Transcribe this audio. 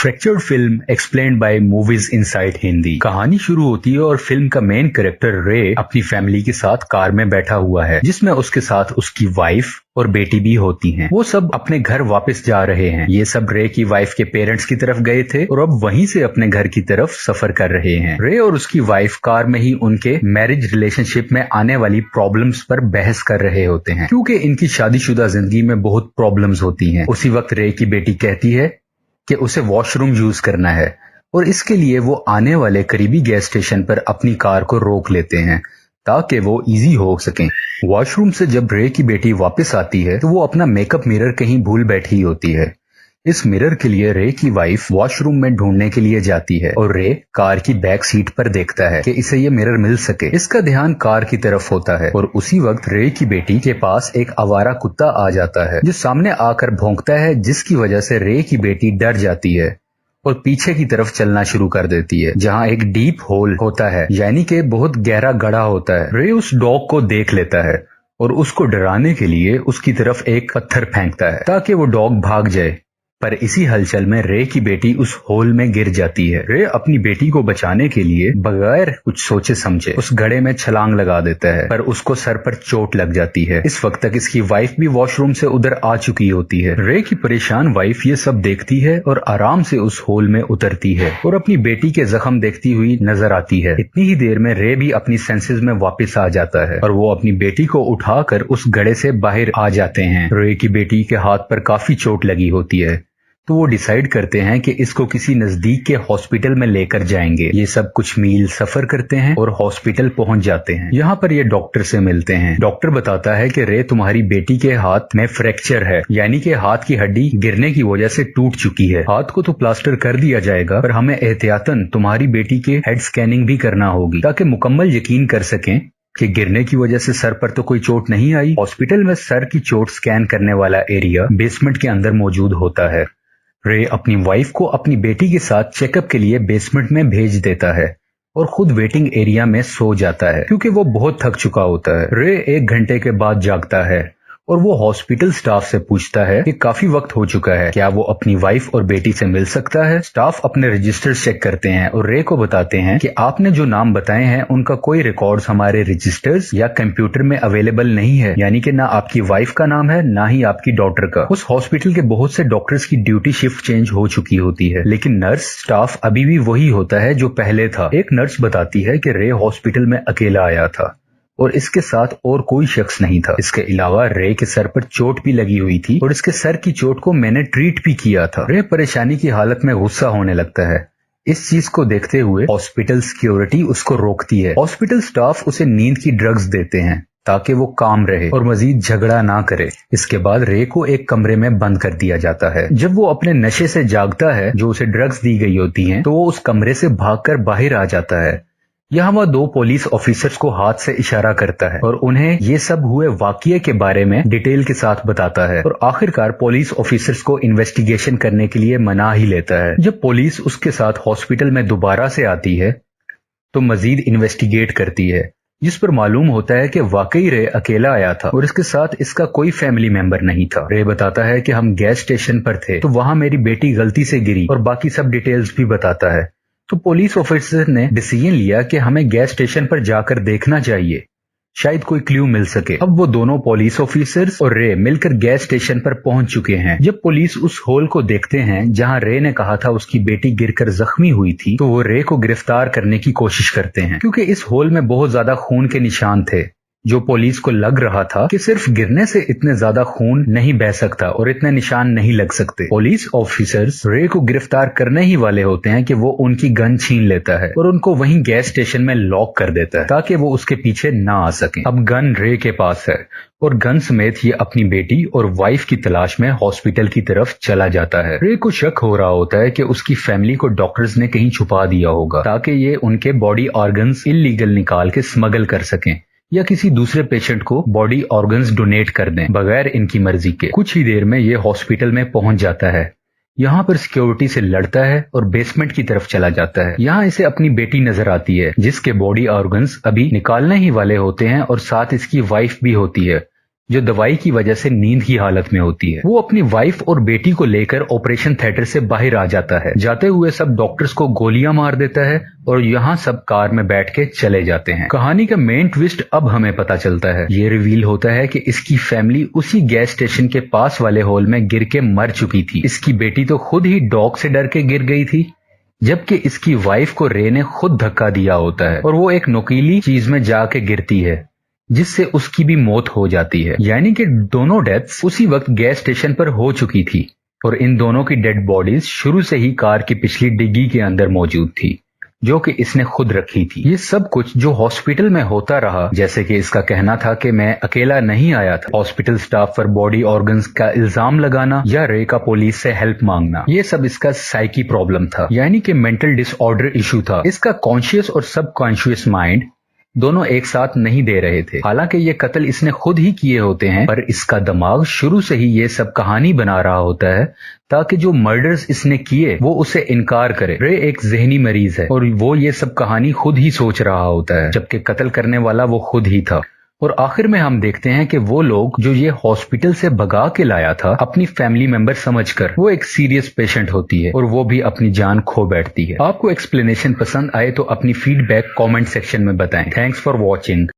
Fractured film explained bye movies inside Hindi. कहानी शुरू होती है और फिल्म का मेन कैरेक्टर रे अपनी फैमिली के साथ कार में बैठा हुआ है, जिसमें उसके साथ उसकी वाइफ और बेटी भी होती हैं। वो सब अपने घर वापस जा रहे हैं। ये सब रे की वाइफ के पेरेंट्स की तरफ गए थे और अब वहीं से अपने घर की तरफ सफर कर रहे हैं। रे और उसकी वाइफ कार में ही उनके मैरिज रिलेशनशिप में आने वाली प्रॉब्लम्स पर बहस कर रहे होते हैं, क्योंकि इनकी शादीशुदा जिंदगी में बहुत प्रॉब्लम्स होती हैं। उसी वक्त रे की बेटी कहती है कि उसे वॉशरूम यूज करना है और इसके लिए वो आने वाले करीबी गैस स्टेशन पर अपनी कार को रोक लेते हैं ताकि वो इजी हो सके। वॉशरूम से जब रे की बेटी वापस आती है तो वो अपना मेकअप मिरर कहीं भूल बैठी होती है। इस मिरर के लिए रे की वाइफ वॉशरूम में ढूंढने के लिए जाती है और रे कार की बैक सीट पर देखता है कि इसे ये मिरर मिल सके। इसका ध्यान कार की तरफ होता है और उसी वक्त रे की बेटी के पास एक आवारा कुत्ता आ जाता है जो सामने आकर भौंकता है, जिसकी वजह से रे की बेटी डर जाती है और पीछे की तरफ चलना शुरू कर देती है, जहां एक डीप होल होता है, यानी कि बहुत गहरा गड्ढा होता है। रे उस डॉग को देख लेता है और उसको डराने के लिए उसकी तरफ एक पत्थर फेंकता है ताकि वो डॉग भाग जाए। पर इसी हलचल में रे की बेटी उस होल में गिर जाती है। रे अपनी बेटी को बचाने के लिए बगैर कुछ सोचे समझे उस गड्ढे में छलांग लगा देता है, पर उसको सर पर चोट लग जाती है। इस वक्त तक इसकी वाइफ भी वॉशरूम से उधर आ चुकी होती है। रे की परेशान वाइफ ये सब देखती है और आराम से उस होल में उतरती है और अपनी बेटी के जख्म देखती हुई नजर आती है। इतनी ही देर में रे भी अपनी सेंसेस में वापस आ जाता है और वो अपनी बेटी को उठाकर उस गड्ढे से बाहर आ जाते हैं। रे की बेटी के हाथ पर काफी चोट लगी होती है, तो वो डिसाइड करते हैं कि इसको किसी नजदीक के हॉस्पिटल में लेकर जाएंगे। ये सब कुछ मील सफर करते हैं और हॉस्पिटल पहुंच जाते हैं। यहाँ पर ये डॉक्टर से मिलते हैं। डॉक्टर बताता है कि रे तुम्हारी बेटी के हाथ में फ्रैक्चर है, यानी कि हाथ की हड्डी गिरने की वजह से टूट चुकी है। हाथ को तो प्लास्टर कर दिया जाएगा, पर हमें एहतियातन तुम्हारी बेटी के हेड स्कैनिंग भी करना होगी ताकि मुकम्मल यकीन कर सकें कि गिरने की वजह से सर पर तो कोई चोट नहीं आई। हॉस्पिटल में सर की चोट स्कैन करने वाला एरिया बेसमेंट के अंदर मौजूद होता है। रे अपनी वाइफ को अपनी बेटी के साथ चेकअप के लिए बेसमेंट में भेज देता है और खुद वेटिंग एरिया में सो जाता है, क्योंकि वो बहुत थक चुका होता है। रे 1 घंटे के बाद जागता है और वो हॉस्पिटल स्टाफ से पूछता है कि काफी वक्त हो चुका है, क्या वो अपनी वाइफ और बेटी से मिल सकता है। स्टाफ अपने रजिस्टर चेक करते हैं और रे को बताते हैं कि आपने जो नाम बताए हैं उनका कोई रिकॉर्ड्स हमारे रजिस्टर्स या कंप्यूटर में अवेलेबल नहीं है, यानी कि ना आपकी वाइफ का नाम है ना ही आपकी डॉटर का। उस हॉस्पिटल के बहुत से डॉक्टर्स की ड्यूटी शिफ्ट चेंज हो चुकी होती है, लेकिन नर्स स्टाफ अभी भी वही होता है जो पहले था। एक नर्स बताती है कि रे हॉस्पिटल में अकेला आया था और इसके साथ और कोई शख्स नहीं था। इसके अलावा रे के सर पर चोट भी लगी हुई थी और इसके सर की चोट को मैंने ट्रीट भी किया था। रे परेशानी की हालत में गुस्सा होने लगता है। इस चीज को देखते हुए हॉस्पिटल सिक्योरिटी उसको रोकती है। हॉस्पिटल स्टाफ उसे नींद की ड्रग्स देते हैं ताकि वो काम रहे और मजीद झगड़ा ना करे। इसके बाद रे को एक कमरे में बंद कर दिया जाता है। जब वो अपने नशे से जागता है जो उसे ड्रग्स दी गई होती हैं, तो वो उस कमरे से भागकर बाहर आ जाता है। यहाँ वह 2 पुलिस ऑफिसर्स को हाथ से इशारा करता है और उन्हें ये सब हुए वाकये के बारे में डिटेल के साथ बताता है और आखिरकार पुलिस ऑफिसर्स को इन्वेस्टिगेशन करने के लिए मना ही लेता है। जब पुलिस उसके साथ हॉस्पिटल में दोबारा से आती है तो मजीद इन्वेस्टिगेट करती है, जिस पर मालूम होता है कि वाकई रे अकेला आया था और इसके साथ इसका कोई फैमिली मेंबर नहीं था। रे बताता है कि हम गैस स्टेशन पर थे तो वहां मेरी बेटी गलती से गिरी और बाकी सब डिटेल्स भी बताता है। तो पुलिस ऑफिसर ने डिसीजन लिया कि हमें गैस स्टेशन पर जाकर देखना चाहिए, शायद कोई क्लू मिल सके। अब वो दोनों पुलिस ऑफिसर्स और रे मिलकर गैस स्टेशन पर पहुंच चुके हैं। जब पुलिस उस होल को देखते हैं जहां रे ने कहा था उसकी बेटी गिरकर जख्मी हुई थी, तो वो रे को गिरफ्तार करने की कोशिश करते हैं, क्योंकि इस होल में बहुत ज्यादा खून के निशान थे जो पुलिस को लग रहा था कि सिर्फ गिरने से इतने ज्यादा खून नहीं बह सकता और इतने निशान नहीं लग सकते। पुलिस ऑफिसर्स रे को गिरफ्तार करने ही वाले होते हैं कि वो उनकी गन छीन लेता है और उनको वहीं गैस स्टेशन में लॉक कर देता है ताकि वो उसके पीछे ना आ सके। अब गन रे के पास है और गन समेत ये अपनी बेटी और वाइफ की तलाश में हॉस्पिटल की तरफ चला जाता है। रे को शक हो रहा होता है कि उसकी फैमिली को डॉक्टर्स ने कहीं छुपा दिया होगा ताकि ये उनके बॉडी ऑर्गन्स इलीगल निकाल के स्मगल कर सकें या किसी दूसरे पेशेंट को बॉडी ऑर्गन्स डोनेट कर दें बगैर इनकी मर्जी के। कुछ ही देर में ये हॉस्पिटल में पहुंच जाता है। यहाँ पर सिक्योरिटी से लड़ता है और बेसमेंट की तरफ चला जाता है। यहाँ इसे अपनी बेटी नजर आती है जिसके बॉडी ऑर्गन्स अभी निकालने ही वाले होते हैं और साथ इसकी वाइफ भी होती है। जो दवाई की वजह से नींद की हालत में होती है। वो अपनी वाइफ और बेटी को लेकर ऑपरेशन थिएटर से बाहर आ जाता है। जाते हुए सब डॉक्टर्स को गोलियां मार देता है और यहाँ सब कार में बैठ के चले जाते हैं। कहानी का मेन ट्विस्ट अब हमें पता चलता है। ये रिवील होता है कि इसकी फैमिली उसी गैस स्टेशन के पास वाले हॉल में गिर के मर चुकी थी। इसकी बेटी तो खुद ही डॉग से डर के गिर गई थी, जबकि इसकी वाइफ को रे ने खुद धक्का दिया होता है और वो एक नुकीली चीज में जाके गिरती है, जिससे उसकी भी मौत हो जाती है। यानी कि दोनों डेथ्स उसी वक्त गैस स्टेशन पर हो चुकी थी और इन दोनों की डेड बॉडीज शुरू से ही कार की पिछली डिग्गी के अंदर मौजूद थी, जो कि इसने खुद रखी थी। ये सब कुछ जो हॉस्पिटल में होता रहा, जैसे कि इसका कहना था कि मैं अकेला नहीं आया था, हॉस्पिटल स्टाफ पर बॉडी ऑर्गन्स का इल्जाम लगाना या रे का पुलिस से हेल्प मांगना, ये सब इसका साइकी प्रॉब्लम था, यानी कि मेंटल डिसऑर्डर इशू था। इसका कॉन्शियस और सबकॉन्शियस माइंड दोनों एक साथ नहीं दे रहे थे। हालांकि ये कत्ल इसने खुद ही किए होते हैं, पर इसका दिमाग शुरू से ही ये सब कहानी बना रहा होता है ताकि जो मर्डर्स इसने किए वो उसे इनकार करे। रे एक जहनी मरीज है और वो ये सब कहानी खुद ही सोच रहा होता है, जबकि कत्ल करने वाला वो खुद ही था। और आखिर में हम देखते हैं कि वो लोग जो ये हॉस्पिटल से भगा के लाया था अपनी फैमिली मेंबर समझकर, वो एक सीरियस पेशेंट होती है और वो भी अपनी जान खो बैठती है। आपको एक्सप्लेनेशन पसंद आए तो अपनी फीडबैक कमेंट सेक्शन में बताएं। Thanks for watching.